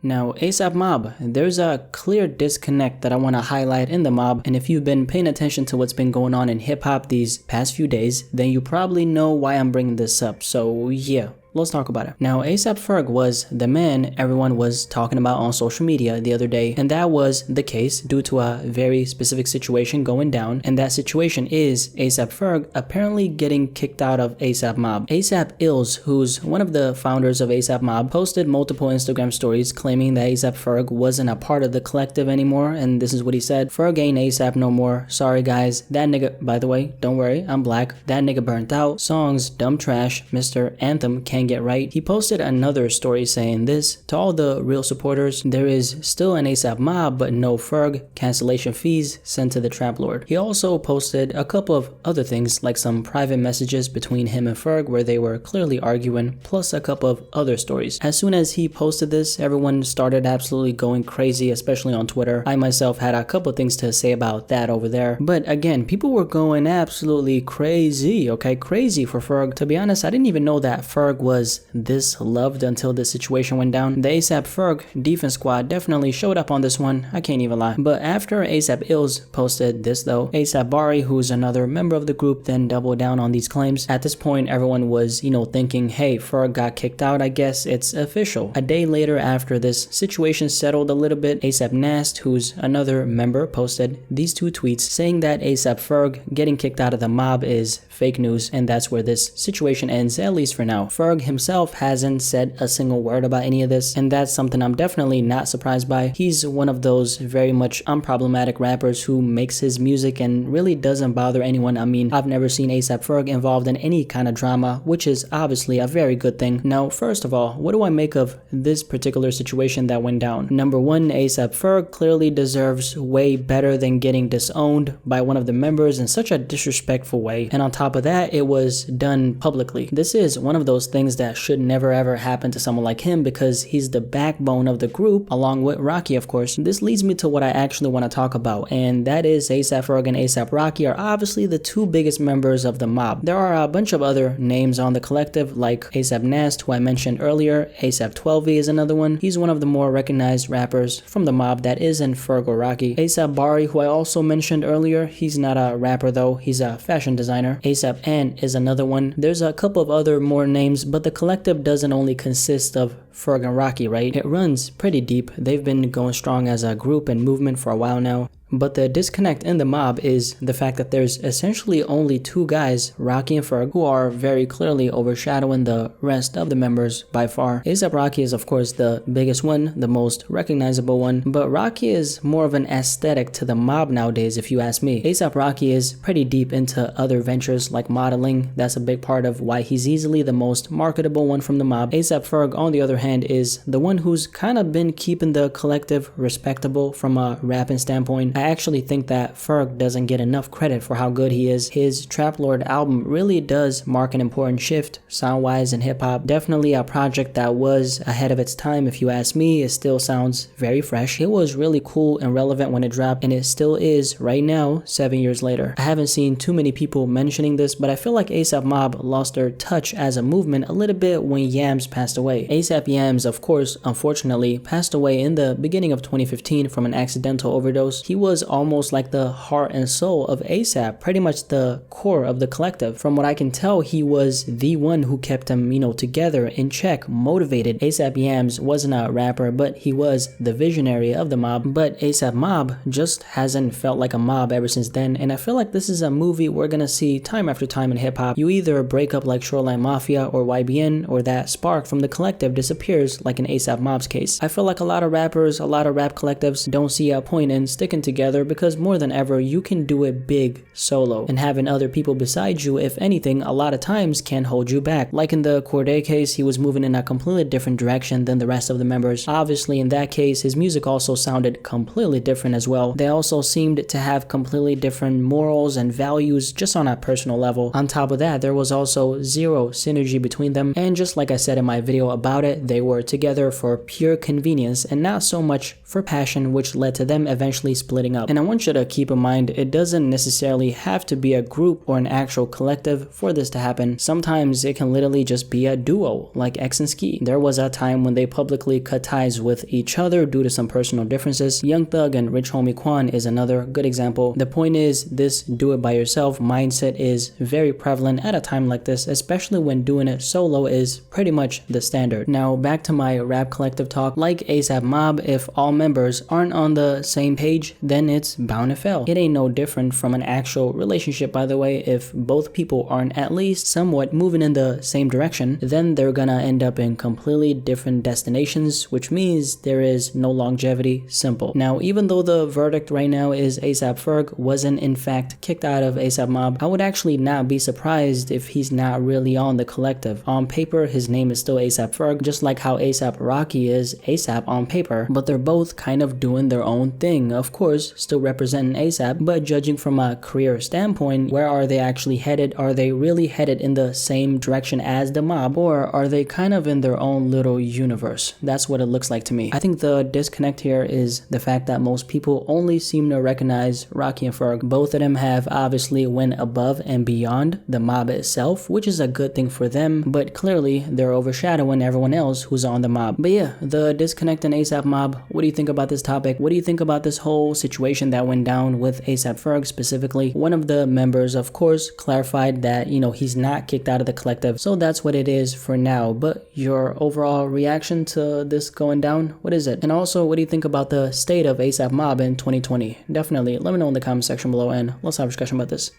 Now, ASAP Mob, there's a clear disconnect that I want to highlight in the mob, and if you've been paying attention to what's been going on in hip-hop these past few days, then you probably know why I'm bringing this up, so yeah. Let's talk about it. Now, A AP Ferg was the man everyone was talking about on social media the other day, and that was the case due to a very specific situation going down, and that situation is A AP Ferg apparently getting kicked out of ASAP Mob. ASAPillz, who's one of the founders of ASAP Mob, posted multiple Instagram stories claiming that A AP Ferg wasn't a part of the collective anymore, and this is what he said: "Ferg ain't ASAP no more. Sorry guys. That nigga, by the way, don't worry, I'm black. That nigga burnt out. Songs, dumb trash. Mr. Anthem can't get right." He posted another story saying this: "To all the real supporters, there is still an ASAP Mob, but no Ferg. Cancellation fees sent to the Trap Lord." He also posted a couple of other things, like some private messages between him and Ferg where they were clearly arguing, plus a couple of other stories. As soon as he posted this, everyone started absolutely going crazy, especially on Twitter. I myself had a couple things to say about that over there, but again, people were going absolutely crazy, okay? Crazy for Ferg. To be honest, I didn't even know that Ferg was this loved until this situation went down. The ASAP Ferg defense squad definitely showed up on this one, I can't even lie. But after ASAPillz posted this though, ASAP Bari, who's another member of the group, then doubled down on these claims. At this point, everyone was, thinking, hey, Ferg got kicked out, I guess it's official. A day later, after this situation settled a little bit, ASAP Nast, who's another member, posted these two tweets saying that ASAP Ferg getting kicked out of the mob is fake news, and that's where this situation ends, at least for now. Ferg himself hasn't said a single word about any of this, and that's something I'm definitely not surprised by. He's one of those very much unproblematic rappers who makes his music and really doesn't bother anyone. I mean, I've never seen ASAP Ferg involved in any kind of drama, which is obviously a very good thing. Now, first of all, what do I make of this particular situation that went down? Number one, ASAP Ferg clearly deserves way better than getting disowned by one of the members in such a disrespectful way, and on top of that, it was done publicly. This is one of those things that should never ever happen to someone like him because he's the backbone of the group, along with Rocky, of course. This leads me to what I actually want to talk about, and that is ASAP Ferg and ASAP Rocky are obviously the two biggest members of the mob. There are a bunch of other names on the collective, like ASAP Nast, who I mentioned earlier. ASAP 12V is another one. He's one of the more recognized rappers from the mob that isn't Ferg or Rocky. ASAP Bari, who I also mentioned earlier, he's not a rapper though, he's a fashion designer. ASAP Ant is another one. There's a couple of other more names, but the collective doesn't only consist of Ferg and Rocky, right? It runs pretty deep. They've been going strong as a group and movement for a while now. But the disconnect in the mob is the fact that there's essentially only two guys, Rocky and Ferg, who are very clearly overshadowing the rest of the members by far. ASAP Rocky is of course the biggest one, the most recognizable one, but Rocky is more of an aesthetic to the mob nowadays if you ask me. ASAP Rocky is pretty deep into other ventures like modeling. That's a big part of why he's easily the most marketable one from the mob. ASAP Ferg, on the other hand, is the one who's kind of been keeping the collective respectable from a rapping standpoint. I actually think that Ferg doesn't get enough credit for how good he is. His Trap Lord album really does mark an important shift sound-wise in hip-hop. Definitely a project that was ahead of its time if you ask me. It still sounds very fresh. It was really cool and relevant when it dropped, and it still is right now, 7 years later. I haven't seen too many people mentioning this, but I feel like ASAP Mob lost their touch as a movement a little bit when Yams passed away. ASAP Yams, of course, unfortunately, passed away in the beginning of 2015 from an accidental overdose. He was almost like the heart and soul of ASAP, pretty much the core of the collective. From what I can tell, he was the one who kept them, together, in check, motivated. ASAP Yams wasn't a rapper, but he was the visionary of the mob. But ASAP Mob just hasn't felt like a mob ever since then, and I feel like this is a movie we're gonna see time after time in hip-hop. You either break up like Shoreline Mafia or YBN, or that spark from the collective disappears like in ASAP Mob's case. I feel like a lot of rappers, a lot of rap collectives don't see a point in sticking together because more than ever you can do it big solo, and having other people beside you, if anything, a lot of times can hold you back. Like in the Cordae case, he was moving in a completely different direction than the rest of the members. Obviously in that case his music also sounded completely different as well. They also seemed to have completely different morals and values just on a personal level. On top of that, there was also zero synergy between them, and just like I said in my video about it, They were together for pure convenience and not so much for passion, which led to them eventually splitting up. And I want you to keep in mind, it doesn't necessarily have to be a group or an actual collective for this to happen. Sometimes it can literally just be a duo, like X and Ski. There was a time when they publicly cut ties with each other due to some personal differences. Young Thug and Rich Homie Quan is another good example. The point is, this do-it-by-yourself mindset is very prevalent at a time like this, especially when doing it solo is pretty much the standard. Now back to my rap collective talk. Like ASAP Mob, if all members aren't on the same page, then it's bound to fail. It ain't no different from an actual relationship, by the way. If both people aren't at least somewhat moving in the same direction, then they're gonna end up in completely different destinations, which means there is no longevity. Simple. Now, even though the verdict right now is ASAP Ferg wasn't in fact kicked out of ASAP Mob, I would actually not be surprised if he's not really on the collective. On paper, his name is still ASAP Ferg, just like how ASAP Rocky is ASAP on paper, but they're both kind of doing their own thing. Of course, still representing ASAP, but judging from a career standpoint, where are they actually headed? Are they really headed in the same direction as the mob, or are they kind of in their own little universe? That's what it looks like to me. I think the disconnect here is the fact that most people only seem to recognize Rocky and Ferg. Both of them have obviously went above and beyond the mob itself, which is a good thing for them, but clearly they're overshadowing everyone else who's on the mob. But yeah, the disconnect in ASAP Mob. What do you think about this topic? What do you think about this whole situation that went down with ASAP Ferg specifically? One of the members, of course, clarified that, he's not kicked out of the collective, so that's what it is for now. But your overall reaction to this going down, what is it? And also, what do you think about the state of ASAP Mob in 2020? Definitely let me know in the comment section below, and let's have a discussion about this.